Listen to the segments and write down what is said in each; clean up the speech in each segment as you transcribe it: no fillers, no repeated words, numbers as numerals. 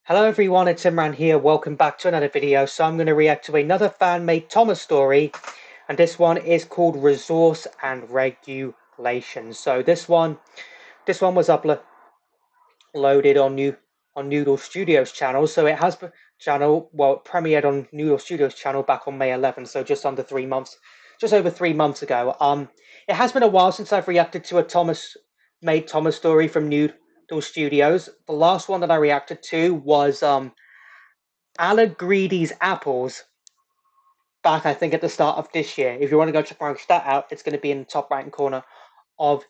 Hello everyone, it's Imran here. Welcome back to another video. So I'm going to react to another fan-made Thomas story, and this one is called Resource and Regulation. So this one was uploaded on Noodle Studios channel. So it has it premiered on Noodle Studios channel back on May 11th. So just over 3 months ago. It has been a while since I've reacted to a Thomas story from Noodle Studios. The last one that I reacted to was Greedy's Apples back, I think, at the start of this year. If you want to go check that out, it's going to be in the top right hand corner of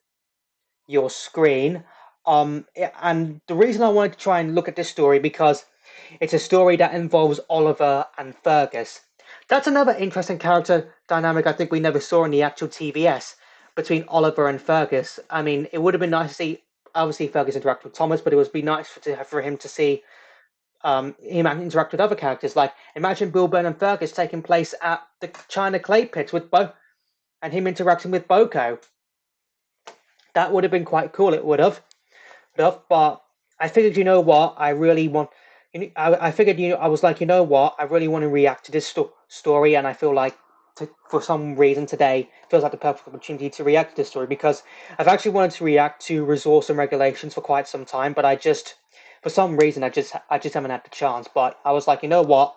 your screen. And the reason I wanted to try and look at this story because it's a story that involves Oliver and Fergus. That's another interesting character dynamic I think we never saw in the actual TVS between Oliver and Fergus. I mean, it would have been nice to see, obviously, Fergus interact with Thomas, but it would be nice for him to see him interact with other characters. Like, imagine Bill Burn and Fergus taking place at the China Clay Pits with and him interacting with Boko. That would have been quite cool. It would have, but I figured, you know what, I really want. I figured, I was like, you know what, I really want to react to this story, and I feel like, for some reason today, feels like the perfect opportunity to react to this story because I've actually wanted to react to Resource and Regulations for quite some time, but for some reason, I just haven't had the chance. But I was like, you know what,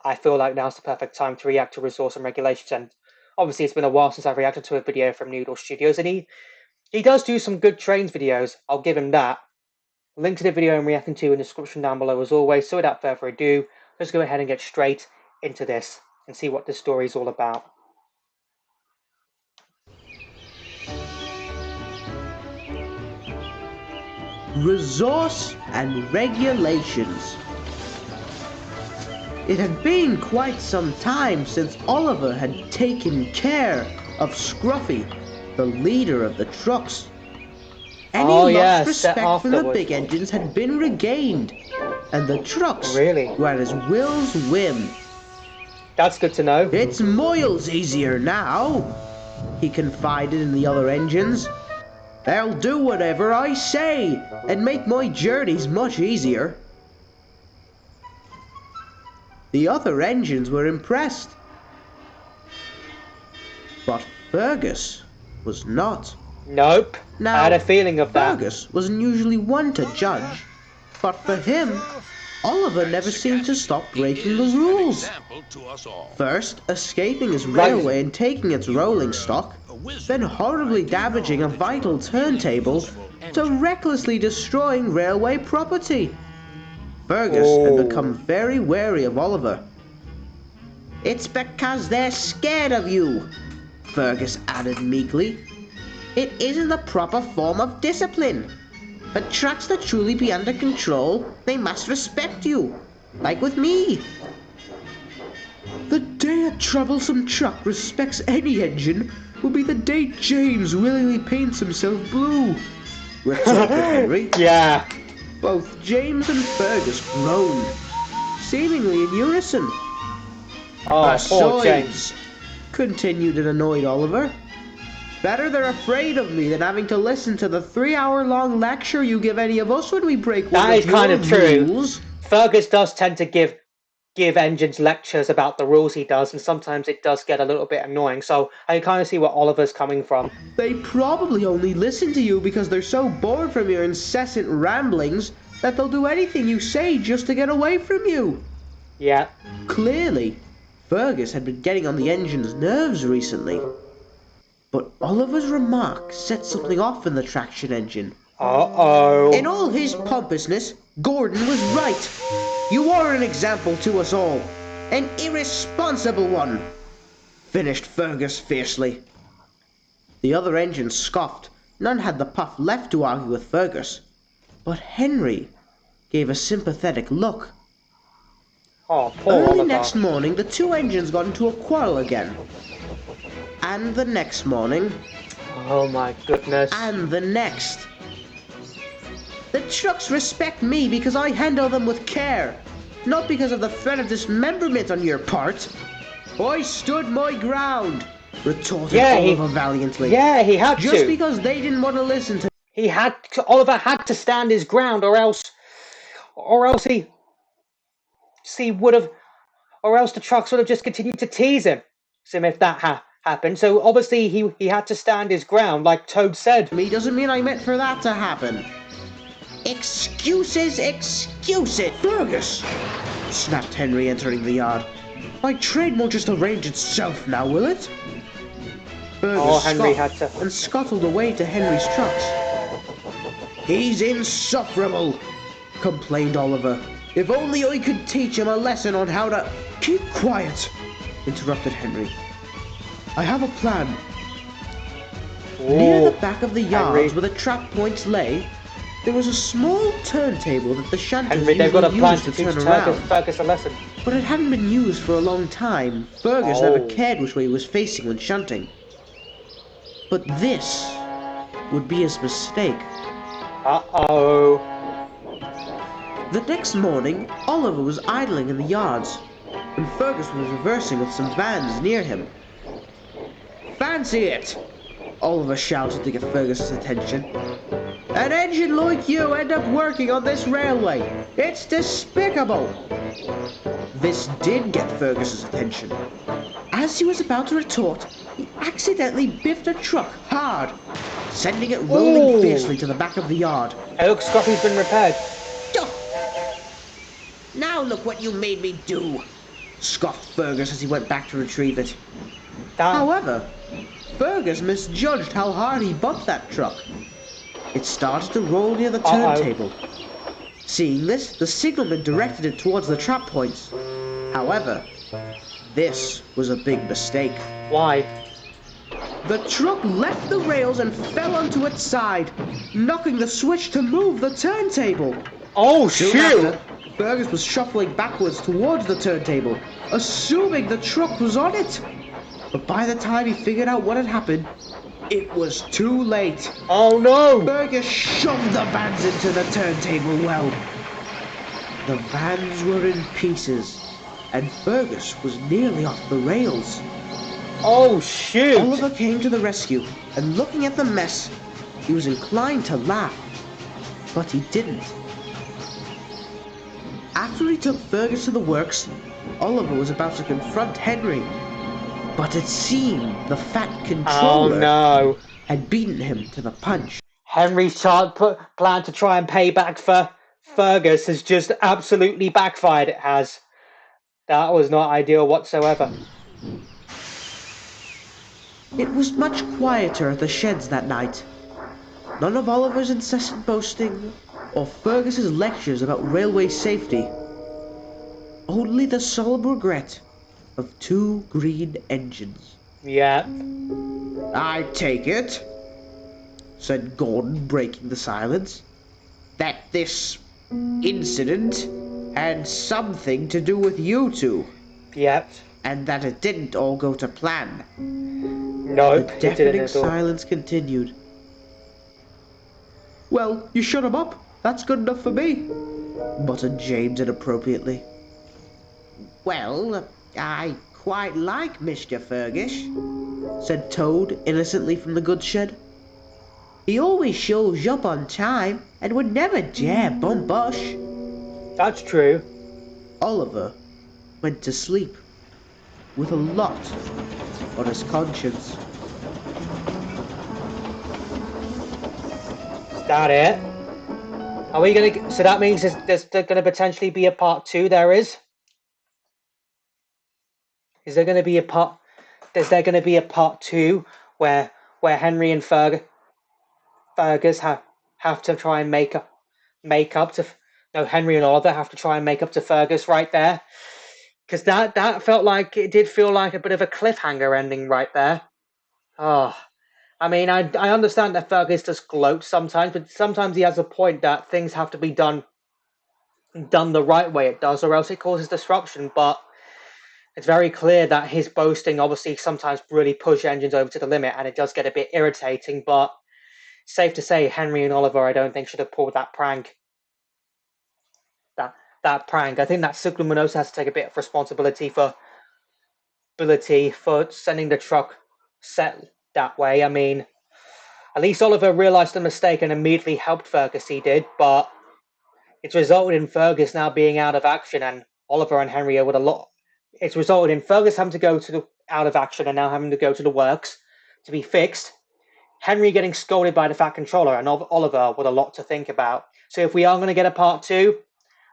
I feel like now's the perfect time to react to Resource and Regulations, and obviously it's been a while since I've reacted to a video from Noodle Studios, and he does do some good trains videos. I'll give him that. Link to the video I'm reacting to in the description down below as always. So without further ado, let's go ahead and get straight into this and see what this story is all about. Resource and Regulations. It had been quite some time since Oliver had taken care of Scruffy, the leader of the trucks. Any lost respect from the big engines had been regained, and the trucks were at his will's whim. That's good to know. It's miles easier now, he confided in the other engines. They'll do whatever I say and make my journeys much easier. The other engines were impressed, but Fergus was not. Nope. Now, I had a feeling of that. Fergus wasn't usually one to judge, but for him, Oliver never seemed to stop breaking the rules. First, escaping his railway and taking its rolling stock, then horribly damaging a vital turntable, to recklessly destroying railway property. Fergus had become very wary of Oliver. It's because they're scared of you, Fergus added meekly. It isn't the proper form of discipline. For trucks to truly be under control, they must respect you, like with me. The day a troublesome truck respects any engine will be the day James willingly paints himself blue, retorted Henry. Yeah. Both James and Fergus groaned, seemingly in unison. Oh, poor James. Continued an annoyed Oliver. Better they're afraid of me than having to listen to the 3-hour-long lecture you give any of us when we break one of your rules. That is kind of true. Fergus does tend to give engines lectures about the rules he does, and sometimes it does get a little bit annoying, so I kind of see where Oliver's coming from. They probably only listen to you because they're so bored from your incessant ramblings that they'll do anything you say just to get away from you. Yeah. Clearly, Fergus had been getting on the engine's nerves recently. But Oliver's remark set something off in the traction engine. Uh-oh. In all his pompousness, Gordon was right. You are an example to us all. An irresponsible one, finished Fergus fiercely. The other engines scoffed. None had the puff left to argue with Fergus. But Henry gave a sympathetic look. Oh, poor Early Oliver. next morning, the two engines got into a quarrel again. And the next morning. Oh my goodness. And the next. The trucks respect me because I handle them with care, not because of the threat of dismemberment on your part. I stood my ground, retorted Oliver valiantly. Yeah, he had Just because they didn't want to listen to Oliver had to stand his ground, or else or else he would have, or else the trucks would have just continued to tease him if that happened. So obviously he had to stand his ground, like Toad said. Me doesn't mean I meant for that to happen. Excuses, excuses! Fergus! Snapped Henry, entering the yard. My train won't just arrange itself now, will it? Fergus Henry scoffed had to and scuttled away to Henry's trucks. He's insufferable, complained Oliver. If only I could teach him a lesson on how to... Keep quiet, interrupted Henry. I have a plan. Near the back of the yards where the trap points lay, there was a small turntable that the shanters usually used to turn around. Fergus a lesson. But it hadn't been used for a long time. Fergus never cared which way he was facing when shunting. But this would be his mistake. Uh-oh. The next morning, Oliver was idling in the yards, and Fergus was reversing with some vans near him. Fancy it! Oliver shouted to get Fergus's attention. An engine like you end up working on this railway. It's despicable. This did get Fergus's attention. As he was about to retort, he accidentally biffed a truck hard, sending it rolling fiercely to the back of the yard. Hey, look, Scruffy's been repaired. Now look what you made me do, scoffed Fergus as he went back to retrieve it. However, Fergus misjudged how hard he bumped that truck. It started to roll near the turntable. Seeing this, the signalman directed it towards the trap points. However, this was a big mistake. Why? The truck left the rails and fell onto its side, knocking the switch to move the turntable. Oh, Soon after, Fergus was shuffling backwards towards the turntable, assuming the truck was on it. But by the time he figured out what had happened, it was too late. Oh no! Fergus shoved the vans into the turntable well. The vans were in pieces, and Fergus was nearly off the rails. Oh shoot! Oliver came to the rescue, and looking at the mess, he was inclined to laugh, but he didn't. After he took Fergus to the works, Oliver was about to confront Henry, but it seemed the fat controller had beaten him to the punch. Henry's plan to try and pay back for Fergus has just absolutely backfired, it has. That was not ideal whatsoever. It was much quieter at the sheds that night. None of Oliver's incessant boasting, or Fergus's lectures about railway safety. Only the solemn regret of 2 green engines. Yeah. I take it, said Gordon, breaking the silence, that this incident had something to do with you two. Yep. And that it didn't all go to plan. Nope. The deafening silence continued. Well, you shut him up. That's good enough for me, muttered James inappropriately. Well, I quite like Mr. Fergus, said Toad innocently from the goods shed. He always shows up on time and would never dare bump us. That's true. Oliver went to sleep with a lot on his conscience. Is that it? Are we gonna? So that means there's gonna potentially be a part 2. There is. Is there gonna be a part? Is there gonna be a part 2 where Henry and Fergus have to try and make up to? No, Henry and Oliver have to try and make up to Fergus right there. Because that felt like, it did feel like a bit of a cliffhanger ending right there. Oh, I mean, I understand that Fergus does gloat sometimes, but sometimes he has a point that things have to be done the right way it does, or else it causes disruption. But it's very clear that his boasting obviously sometimes really push engines over to the limit, and it does get a bit irritating. But safe to say, Henry and Oliver, I don't think, should have pulled that prank. That prank. I think that Siglman also has to take a bit of responsibility for sending the truck set that way. I mean, at least Oliver realised the mistake and immediately helped Fergus. He did, but It's resulted in Fergus now being out of action, and Oliver and Henry are with a lot. It's resulted in Fergus having to go to the out of action and now having to go to the works to be fixed. Henry getting scolded by the Fat Controller, and Oliver with a lot to think about. So if we are going to get a part 2,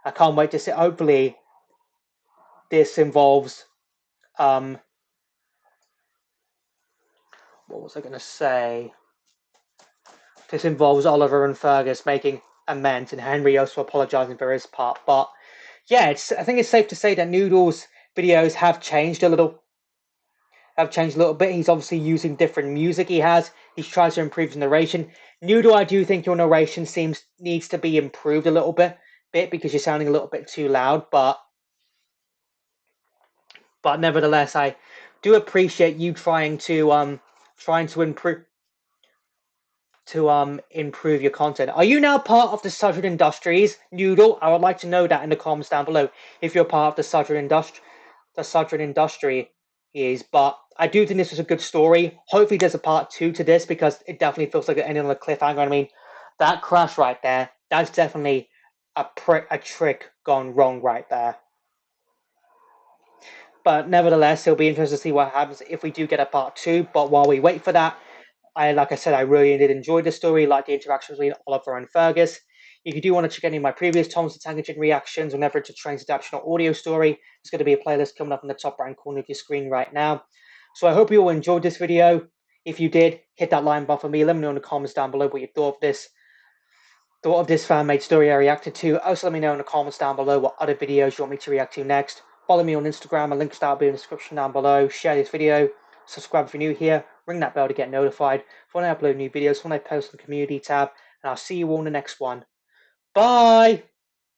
I can't wait to see. Hopefully, this involves what was I going to say? This involves Oliver and Fergus making amends, and Henry also apologising for his part. But yeah, I think it's safe to say that Noodle's videos have changed a little. Bit. He's obviously using different music. He's tried to improve his narration. Noodle, I do think your narration needs to be improved a little bit because you're sounding a little bit too loud. But nevertheless, I do appreciate you trying to improve your content. Are you now part of the Southern Industries, Noodle? I would like to know that in the comments down below if you're part of the Southern Industry is. But I do think this was a good story. Hopefully there's a part 2 to this because it definitely feels like it ended on a cliffhanger. I mean, that crash right there, that's definitely a trick gone wrong right there. But nevertheless, it'll be interesting to see what happens if we do get a part 2. But while we wait for that, like I said, I really did enjoy the story, like the interaction between Oliver and Fergus. If you do want to check any of my previous Thomas the Tank Engine reactions whenever it's a Trains adaptation or audio story, there's going to be a playlist coming up in the top right corner of your screen right now. So I hope you all enjoyed this video. If you did, hit that like button for me. Let me know in the comments down below what you thought of this fan-made story I reacted to. Also, let me know in the comments down below what other videos you want me to react to next. Follow me on Instagram, a link to that will be in the description down below. Share this video, subscribe if you're new here, ring that bell to get notified for when I upload new videos, when I post in the community tab, and I'll see you all in the next one. Bye!